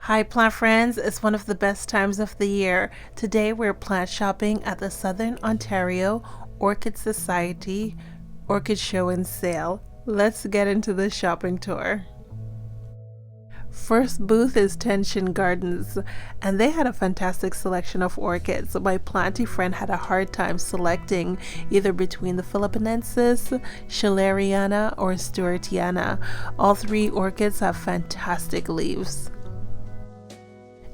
Hi plant friends, it's one of the best times of the year. Today we're plant shopping at the Southern Ontario Orchid Society Orchid Show and Sale. Let's get into the shopping tour. First booth is Tension Gardens, and they had a fantastic selection of orchids. My planty friend had a hard time selecting either between the Phalaenopsis, Schilleriana, or Stewartiana. All three orchids have fantastic leaves.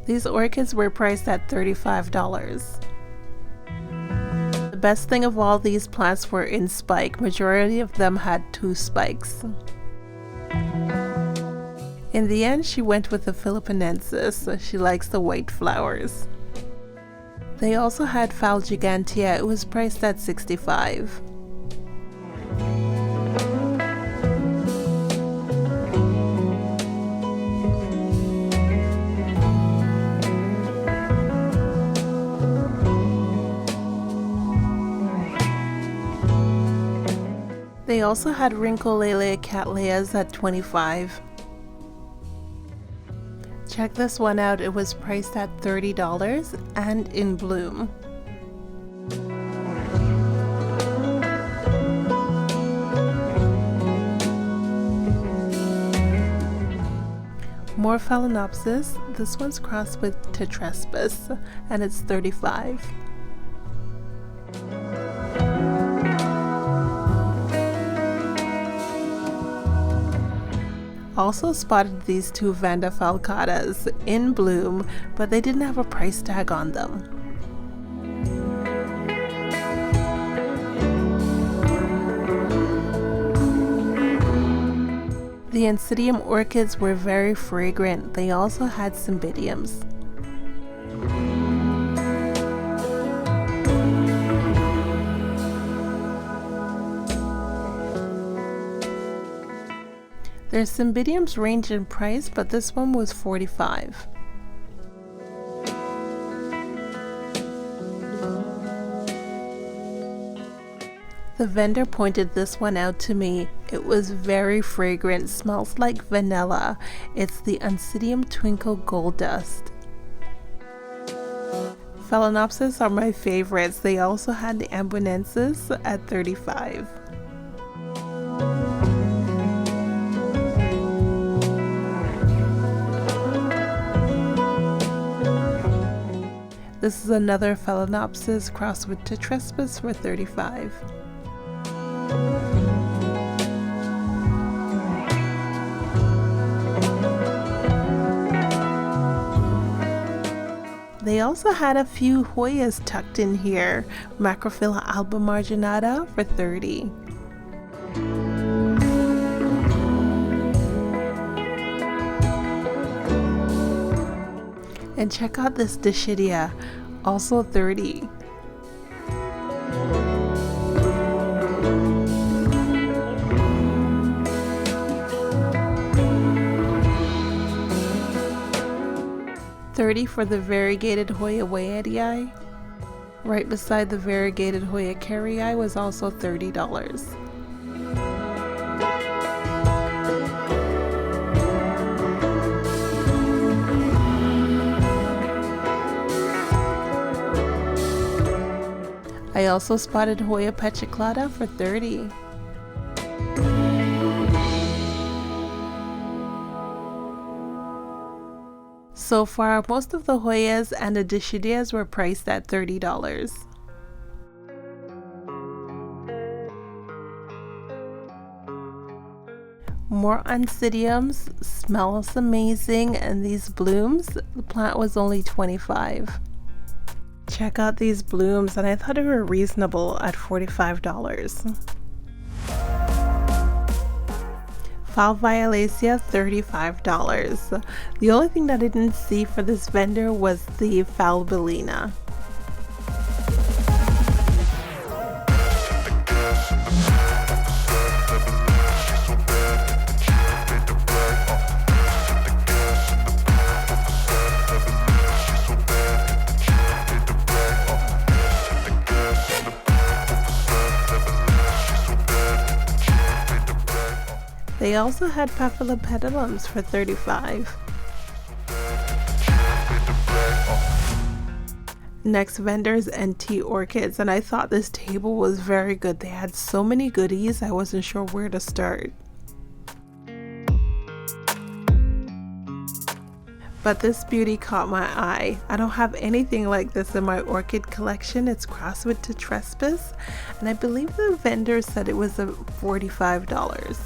These orchids were priced at $35. The best thing of all, these plants were in spike. Majority of them had 2 spikes. In the end, she went with the Phalaenopsis. She likes the white flowers. They also had phal gigantea. It was priced at $65. They also had wrinkle-lily Cattleyas at $25. Check this one out, it was priced at $30 and in bloom. More Phalaenopsis, this one's crossed with tetraspis and it's $35. Also spotted these 2 Vanda falcatas in bloom, but they didn't have a price tag on them. The oncidium orchids were very fragrant. They also had cymbidiums. Their cymbidiums range in price, but this one was $45. The vendor pointed this one out to me. It was very fragrant, smells like vanilla. It's the oncidium twinkle gold dust. Phalaenopsis are my favorites. They also had the ambonensis at $35. This is another Phalaenopsis crossed with tetraspis for $35. They also had a few Hoyas tucked in here. Macrophylla alba marginata for $30. And check out this Dischidia, also $30. $30 for the variegated Hoya weyertii. Right beside the variegated Hoya carrii was also $30. I also spotted Hoya pechiclata for $30. So far, most of the Hoyas and the Dischidias were priced at $30. More oncidiums, smells amazing, and these blooms, the plant was only $25. Check out these blooms, and I thought they were reasonable at $45. Phal violacea, $35. The only thing that I didn't see for this vendor was the phal bellina. They also had papillopedilums for $35. Next vendors and tea orchids, and I thought this table was very good. They had so many goodies, I wasn't sure where to start. But this beauty caught my eye. I don't have anything like this in my orchid collection. It's crossed with tetraspis, and I believe the vendor said it was $45.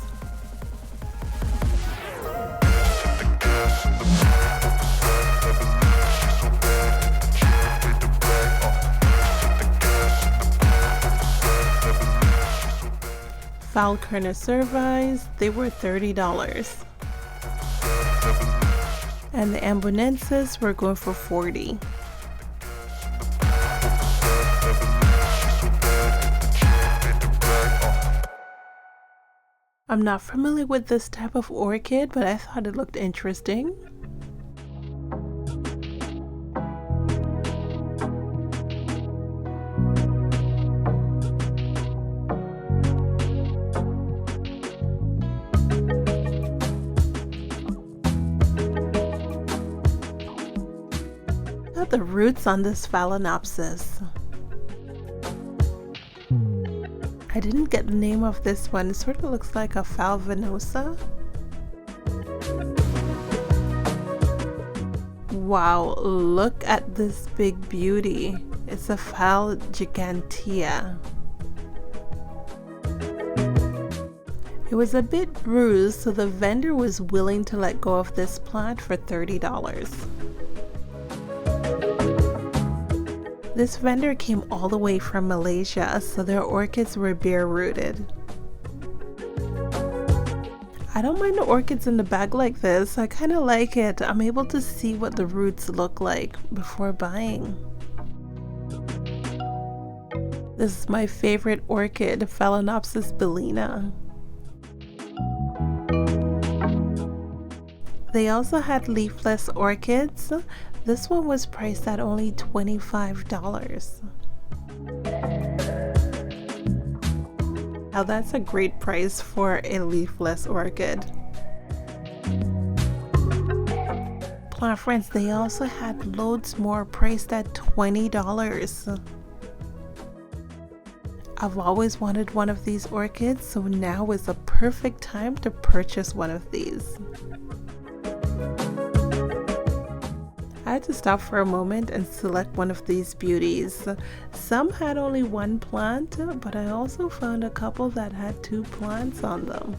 Phal cornu-cervi, they were $30. And the ambonensis were going for $40. I'm not familiar with this type of orchid, but I thought it looked interesting. The roots on this Phalaenopsis. I didn't get the name of this one. It sort of looks like a phal venosa. Wow, look at this big beauty. It's a phal gigantea. It was a bit bruised, so the vendor was willing to let go of this plant for $30. This vendor came all the way from Malaysia, so their orchids were bare rooted. I don't mind the orchids in the bag like this. I kind of like it. I'm able to see what the roots look like before buying. This is my favorite orchid, Phalaenopsis bellina. They also had leafless orchids. This one was priced at only $25. Now that's a great price for a leafless orchid. Plant friends, they also had loads more priced at $20. I've always wanted one of these orchids, so now is a perfect time to purchase one of these. I had to stop for a moment and select one of these beauties. Some had only one plant, but I also found a couple that had 2 plants on them.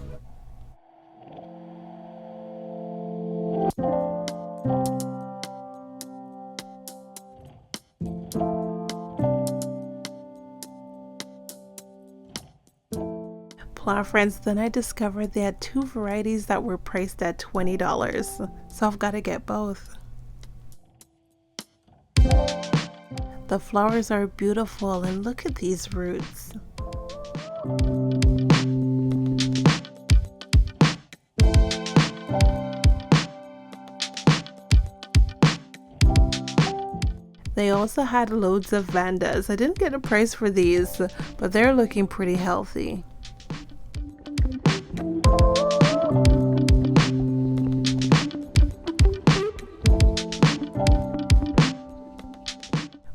Plant friends, then I discovered they had 2 varieties that were priced at $20, so I've got to get both. The flowers are beautiful, and look at these roots. They also had loads of vandas. I didn't get a price for these, but they're looking pretty healthy.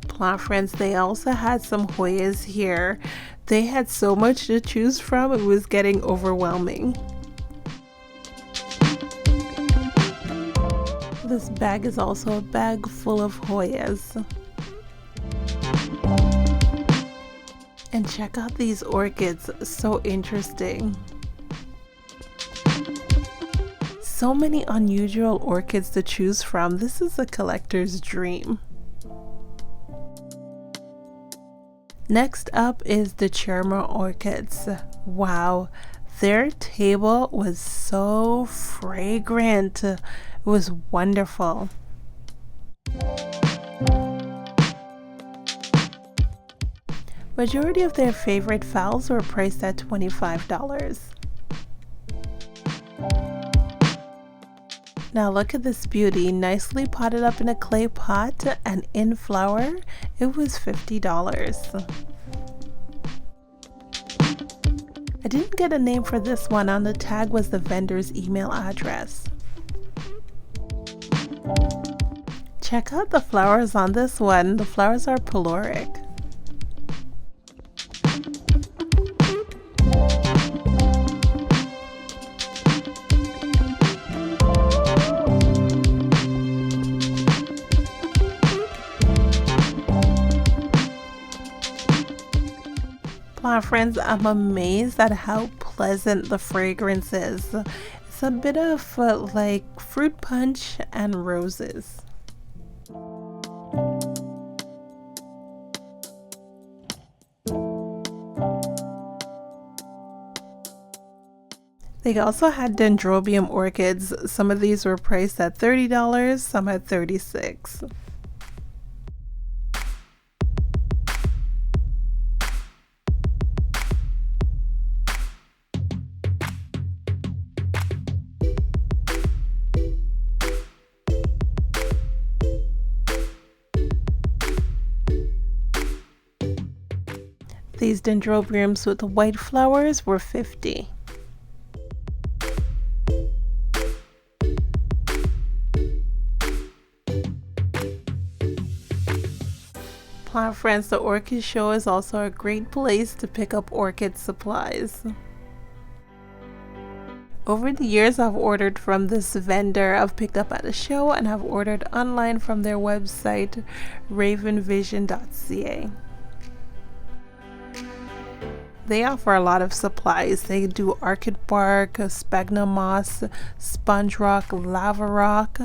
Plant friends, they also had some Hoyas here. They had so much to choose from, it was getting overwhelming. This bag is also a bag full of Hoyas. And check out these orchids, so interesting. So many unusual orchids to choose from. This is a collector's dream. Next up is the Cherma orchids. Wow, their table was so fragrant. It was wonderful. Majority of their favorite phals were priced at $25. Now look at this beauty, nicely potted up in a clay pot and in flower. It was $50. I didn't get a name for this one. On the tag was the vendor's email address. Check out the flowers on this one. The flowers are peloric. Plant friends, I'm amazed at how pleasant the fragrance is. It's a bit of like fruit punch and roses. They also had dendrobium orchids. Some of these were priced at $30, some at $36. These dendrobiums with white flowers were $50. Plant friends, the orchid show is also a great place to pick up orchid supplies. Over the years, I've ordered from this vendor I've picked up at a show, and I've ordered online from their website, ravenvision.ca. They offer a lot of supplies. They do orchid bark, sphagnum moss, sponge rock, lava rock,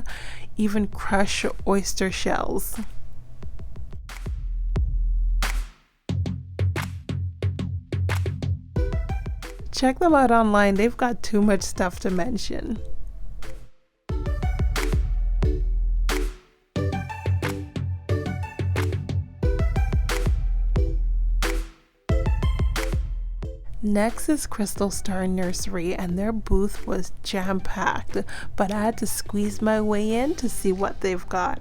even crushed oyster shells. Check them out online. They've got too much stuff to mention. Next is Crystal Star Nursery, and their booth was jam-packed, but I had to squeeze my way in to see what they've got.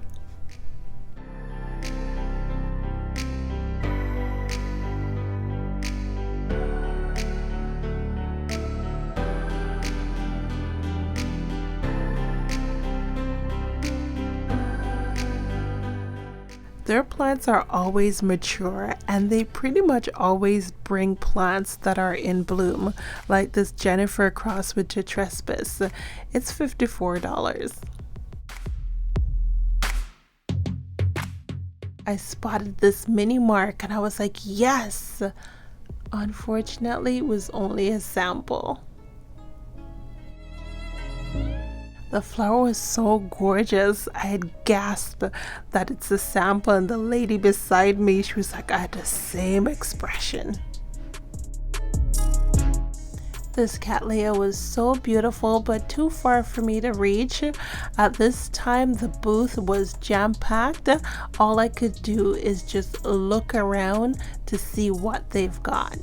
Their plants are always mature, and they pretty much always bring plants that are in bloom, like this Jennifer cross with tetraspis. It's $54. I spotted this mini mark and I was like, yes! Unfortunately, it was only a sample. The flower was so gorgeous, I had gasped that it's a sample, and the lady beside me, she was like, I had the same expression. This Cattleya was so beautiful, but too far for me to reach. At this time, the booth was jam-packed. All I could do is just look around to see what they've got.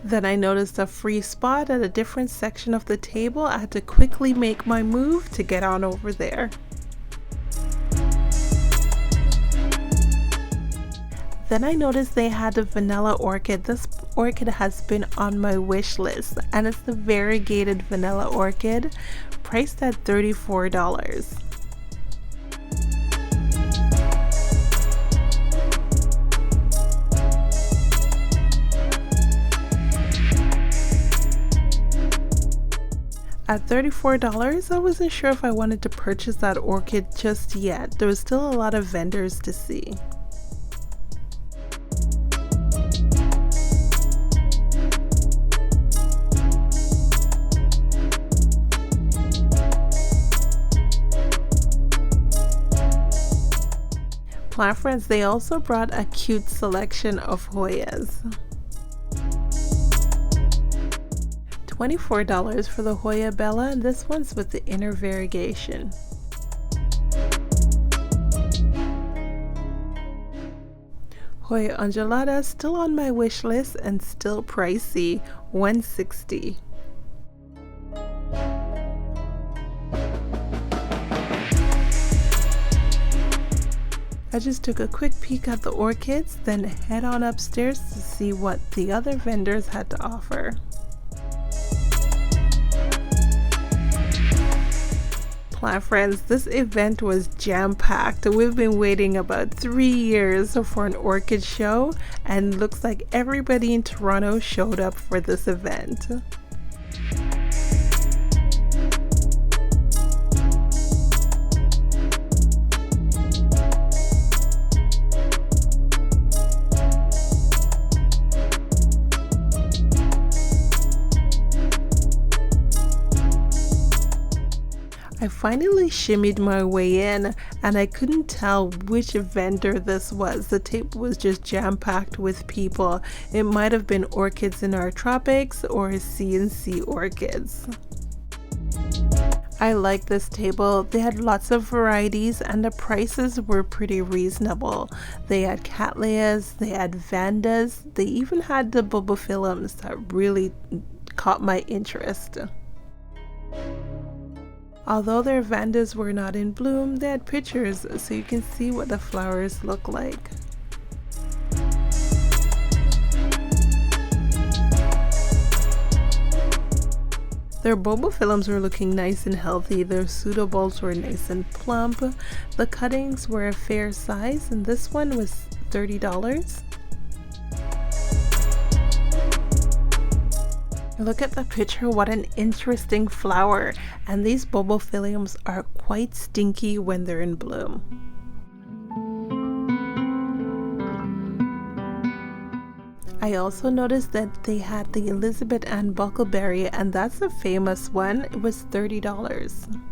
Then I noticed a free spot at a different section of the table. I had to quickly make my move to get on over there. Then I noticed they had a vanilla orchid. This orchid has been on my wish list, and it's the variegated vanilla orchid, priced at $34. At $34, I wasn't sure if I wanted to purchase that orchid just yet. There was still a lot of vendors to see. Plant friends, they also brought a cute selection of Hoyas. $24 for the Hoya Bella, and this one's with the inner variegation. Hoya undulata still on my wish list and still pricey, $160. I just took a quick peek at the orchids, then head on upstairs to see what the other vendors had to offer. Plant friends, this event was jam-packed. We've been waiting about 3 years for an orchid show, and looks like everybody in Toronto showed up for this event. I finally shimmied my way in, and I couldn't tell which vendor this was. The table was just jam-packed with people. It might have been Orchids in Our Tropics or C&C Orchids. I like this table. They had lots of varieties and the prices were pretty reasonable. They had Cattleyas, they had Vandas, they even had the Bulbophyllums that really caught my interest. Although their Vandas were not in bloom, they had pictures so you can see what the flowers look like. Their Bulbophyllums were looking nice and healthy, their pseudobulbs were nice and plump, the cuttings were a fair size, and this one was $30. Look at the picture, what an interesting flower, and these Bulbophyllums are quite stinky when they're in bloom. I also noticed that they had the Elizabeth Ann Buckleberry, and that's a famous one. It was $30.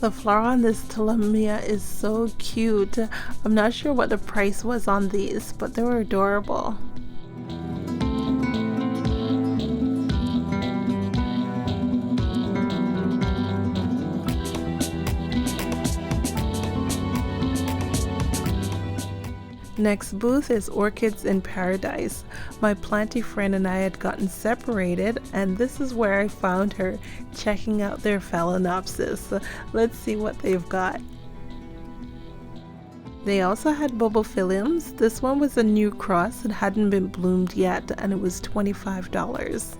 The flower on this Talamia is so cute. I'm not sure what the price was on these, but they were adorable. Next booth is Orchids in Paradise. My planty friend and I had gotten separated, and this is where I found her checking out their Phalaenopsis. Let's see what they've got. They also had Bulbophyllums. This one was a new cross. It hadn't been bloomed yet, and it was $25.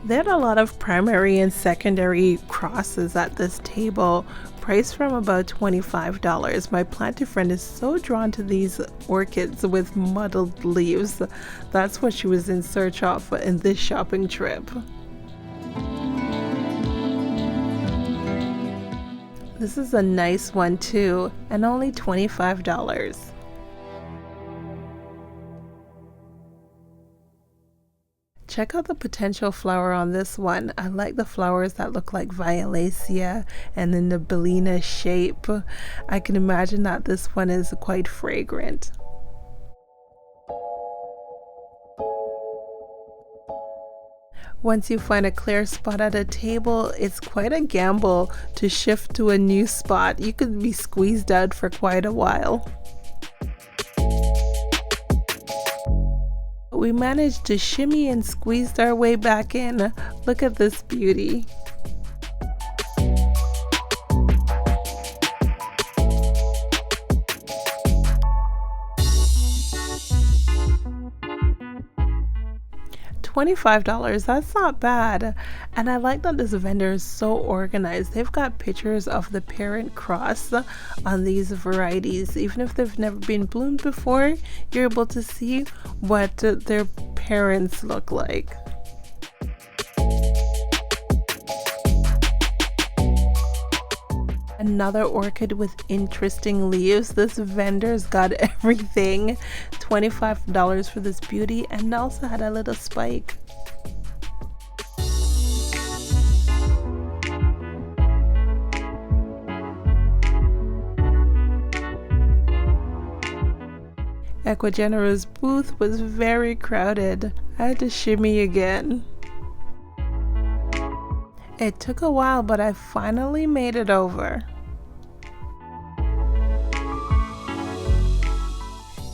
They had a lot of primary and secondary crosses at this table, priced from about $25. My planty friend is so drawn to these orchids with mottled leaves. That's what she was in search of in this shopping trip. This is a nice one too, and only $25. Check out the potential flower on this one. I like the flowers that look like violacea and in the bellina shape. I can imagine that this one is quite fragrant. Once you find a clear spot at a table, it's quite a gamble to shift to a new spot. You could be squeezed out for quite a while. We managed to shimmy and squeezed our way back in. Look at this beauty. $25, that's not bad. And I like that this vendor is so organized. They've got pictures of the parent cross on these varieties. Even if they've never been bloomed before, you're able to see what their parents look like. Another orchid with interesting leaves. This vendor's got everything. $25 for this beauty, and also had a little spike. Ecuagenera's booth was very crowded. I had to shimmy again. It took a while, but I finally made it over.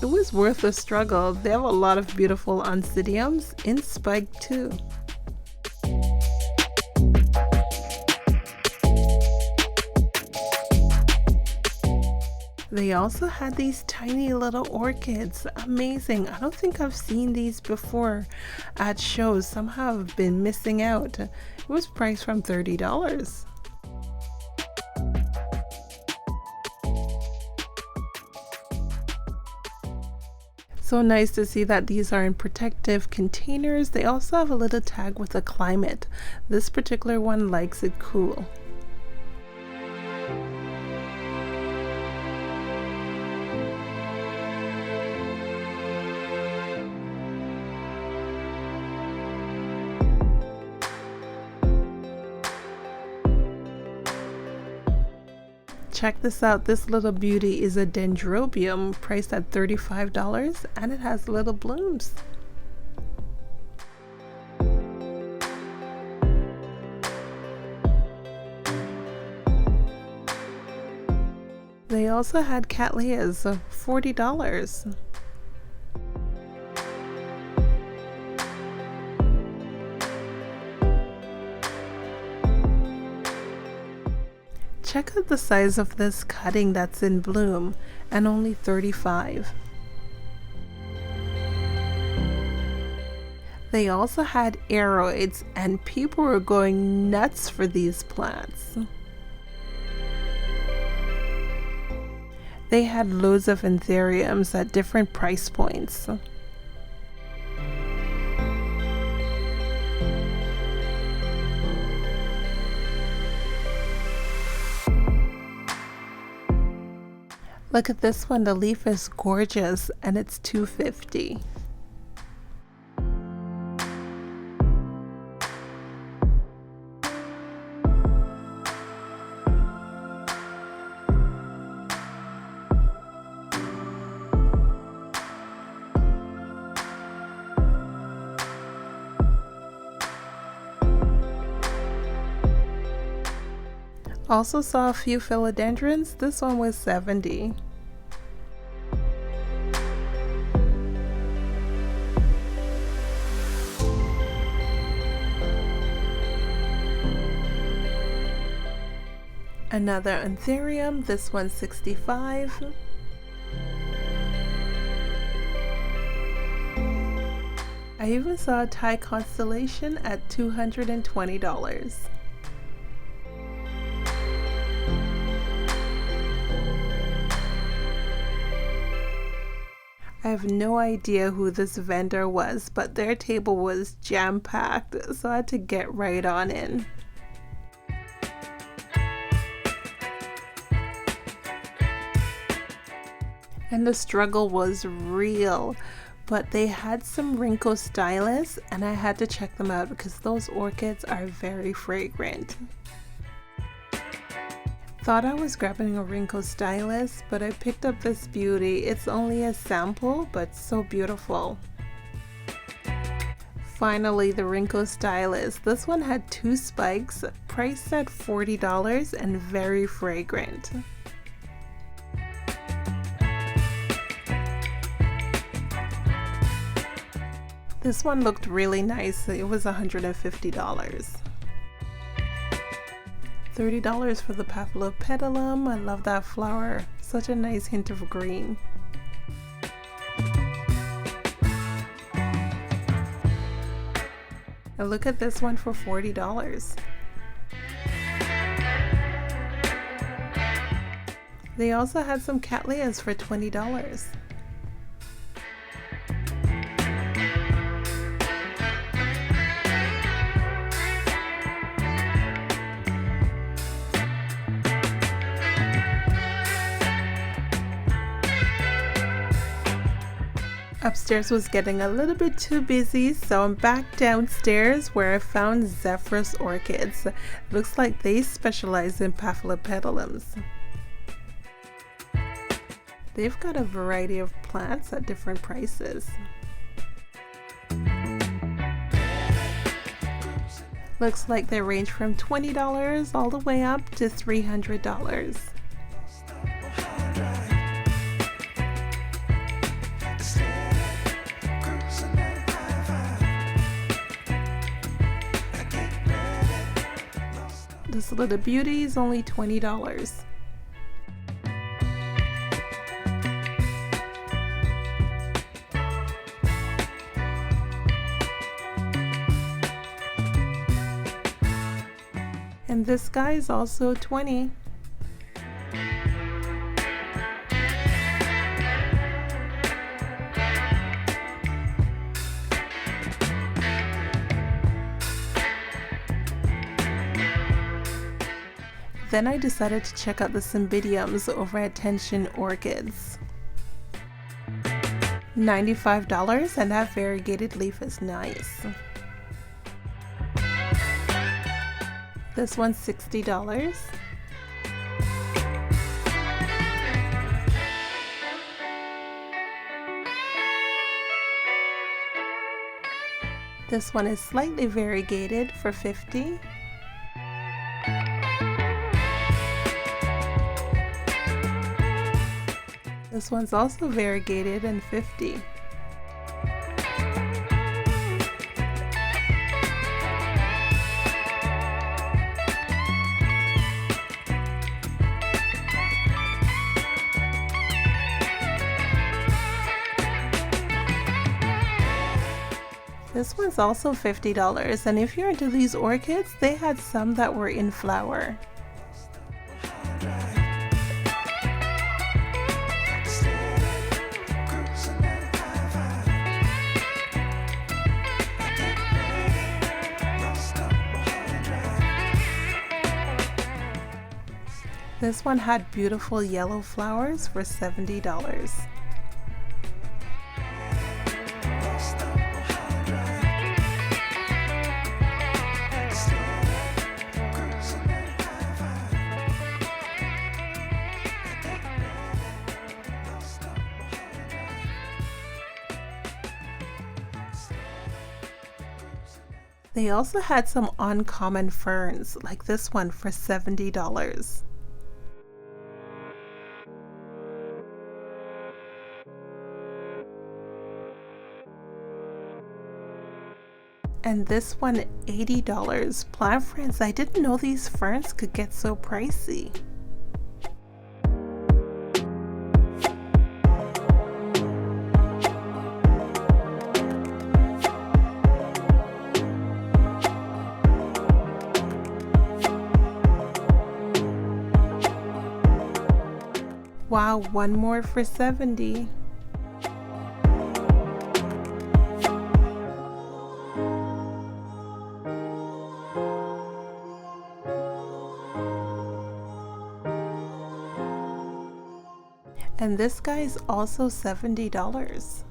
It was worth the struggle. They have a lot of beautiful oncidiums in spike too. They also had these tiny little orchids. Amazing. I don't think I've seen these before at shows. Somehow I've been missing out. It was priced from $30. So nice to see that these are in protective containers. They also have a little tag with a climate. This particular one likes it cool. Check this out. This little beauty is a dendrobium priced at $35 and it has little blooms. They also had Cattleyas of $40. Check out the size of this cutting that's in bloom, and only $35. They also had aroids, and people were going nuts for these plants. They had loads of anthuriums at different price points. Look at this one, the leaf is gorgeous and it's $2.50. Also saw a few philodendrons. This one was $70. Another anthurium, this one's $65. I even saw a Thai constellation at $220. I have no idea who this vendor was, but their table was jam-packed, so I had to get right on in. And the struggle was real, but they had some wrinkle stylists and I had to check them out because those orchids are very fragrant. Thought I was grabbing a wrinkle stylist, but I picked up this beauty. It's only a sample, but so beautiful. Finally, the wrinkle stylist. This one had 2 spikes, priced at $40 and very fragrant. This one looked really nice. It was $150. $30 for the Bulbophyllum. I love that flower. Such a nice hint of green. And look at this one for $40. They also had some Cattleyas for $20. Upstairs was getting a little bit too busy, so I'm back downstairs where I found Zephyrus Orchids. Looks like they specialize in Bulbophyllums. They've got a variety of plants at different prices. Looks like they range from $20 all the way up to $300. This little beauty is only $20. And this guy is also $20. Then I decided to check out the cymbidiums over at Tangerine Orchids. $95, and that variegated leaf is nice. This one's $60. This one is slightly variegated for $50. This one's also variegated and $50. This one's also $50, and if you're into these orchids, they had some that were in flower. This one had beautiful yellow flowers for $70. They also had some uncommon ferns, like this one for $70. And this one $80. Plant friends, I didn't know these ferns could get so pricey. Wow, one more for $70. And this guy is also $70.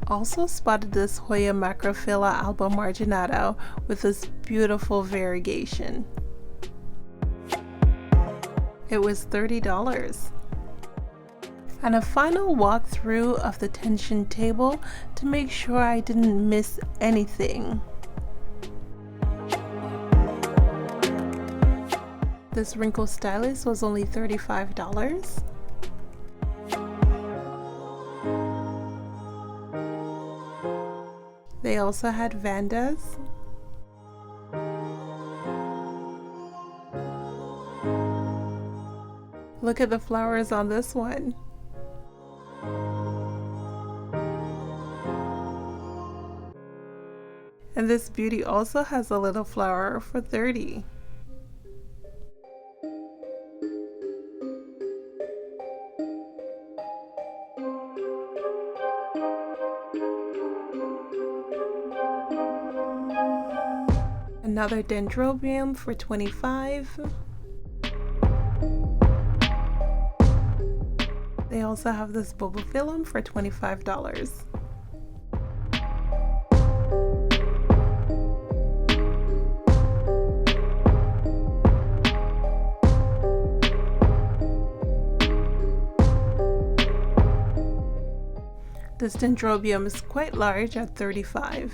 Also spotted this Hoya macrophylla alba marginata with this beautiful variegation. It was $30. And a final walkthrough of the tension table to make sure I didn't miss anything. This wrinkle stylus was only $35. They also had Vandas. Look at the flowers on this one. And this beauty also has a little flower for $30. Another dendrobium for $25. They also have this Bulbophyllum for $25. This dendrobium is quite large at $35.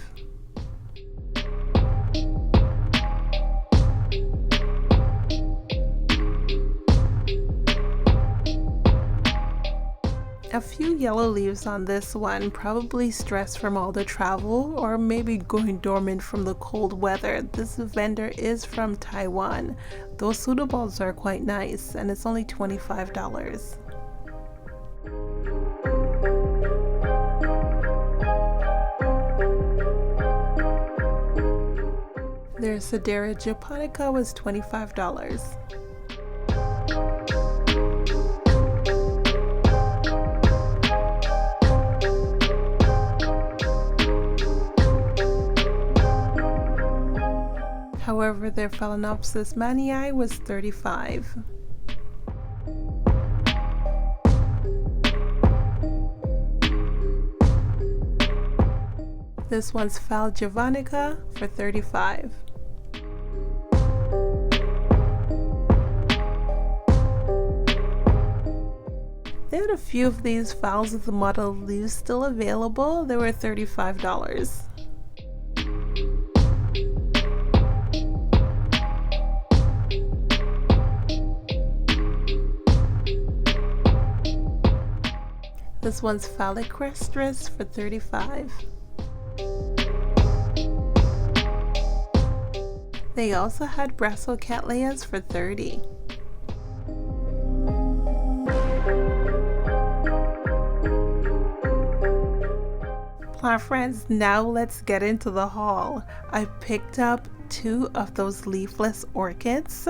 A few yellow leaves on this one, probably stressed from all the travel or maybe going dormant from the cold weather. This vendor is from Taiwan. Those pseudobulbs are quite nice and it's only $25. Their Sedera japonica was $25. However, their Phalaenopsis manii was $35. This one's phal javanica for $35. They had a few of these phals with the mottled leaves still available. They were $35. This one's Phalicrestris for $35. They also had Brassocattleyas for $30. Plant friends, now let's get into the haul. I picked up 2 of those leafless orchids.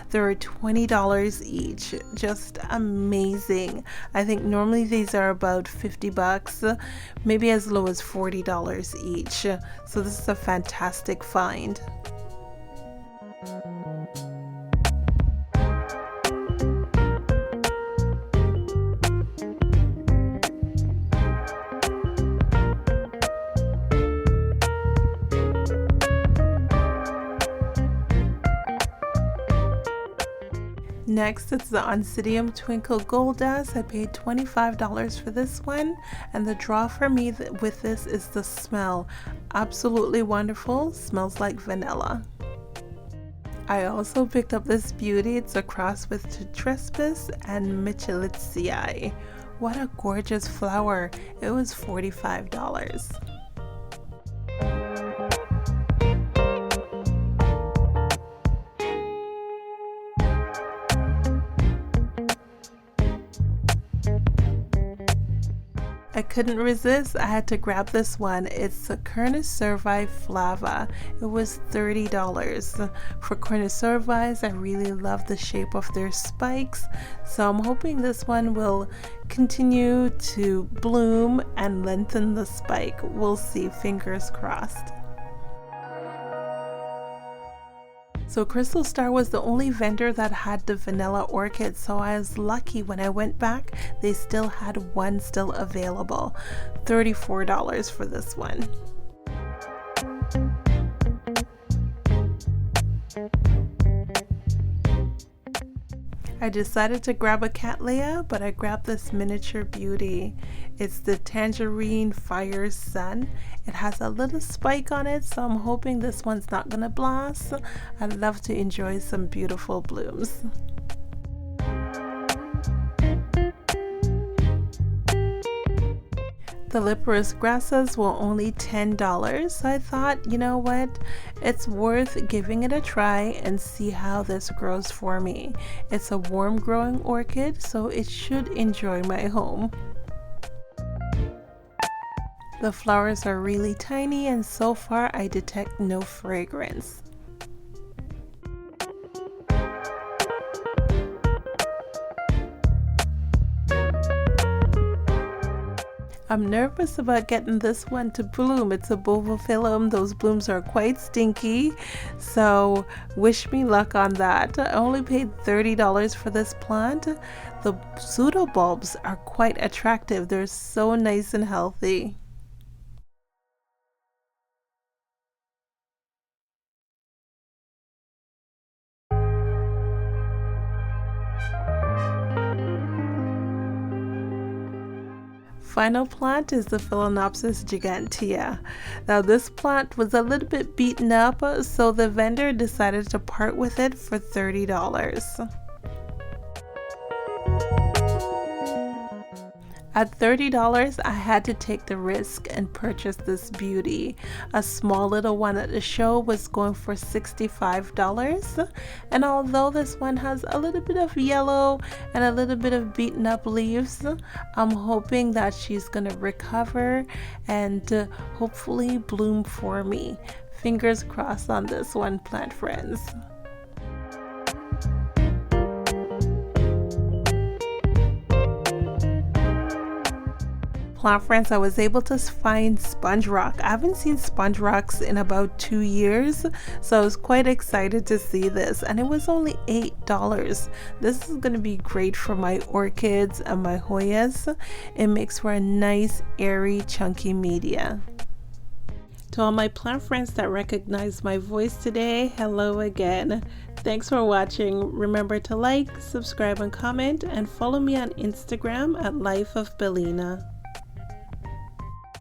They were $20 each. Just amazing. I think normally these are about 50 bucks, maybe as low as $40 each. So this is a fantastic find. Next, it's the oncidium twinkle gold dust. I paid $25 for this one, and the draw for me with this is the smell. Absolutely wonderful. Smells like vanilla. I also picked up this beauty. It's a cross with tetraspis and micholitz. What a gorgeous flower. It was $45. I couldn't resist. I had to grab this one. It's a cornu-cervi flava. It was $30. For cornu-cervis, I really love the shape of their spikes, so I'm hoping this one will continue to bloom and lengthen the spike. We'll see, fingers crossed. So Crystal Star was the only vendor that had the vanilla orchid, so I was lucky when I went back. They still had one still available. $34 for this one. I decided to grab a Cattleya, but I grabbed this miniature beauty. It's the Tangerine Fire Sun. It has a little spike on it, so I'm hoping this one's not gonna blast. I'd love to enjoy some beautiful blooms. The liparis grossas were only $10, so I thought, you know what, it's worth giving it a try and see how this grows for me. It's a warm growing orchid, so it should enjoy my home. The flowers are really tiny, and so far I detect no fragrance. I'm nervous about getting this one to bloom. It's a Bulbophyllum. Those blooms are quite stinky, so wish me luck on that. I only paid $30 for this plant. The pseudobulbs are quite attractive. They're so nice and healthy. final plant is the Phalaenopsis gigantea. Now this plant was a little bit beaten up, so the vendor decided to part with it for $30. At $30, I had to take the risk and purchase this beauty. A small little one at the show was going for $65, and although this one has a little bit of yellow and a little bit of beaten up leaves, I'm hoping that she's gonna recover and hopefully bloom for me. Fingers crossed on this one, plant friends. Plant friends, I was able to find sponge rock. I haven't seen sponge rocks in about 2 years, so I was quite excited to see this, and it was only $8. This is going to be great for my orchids and my Hoyas. It makes for a nice, airy, chunky media. To all my plant friends that recognize my voice today, hello again. Thanks for watching. Remember to like, subscribe, and comment, and follow me on Instagram at Life of Bellina.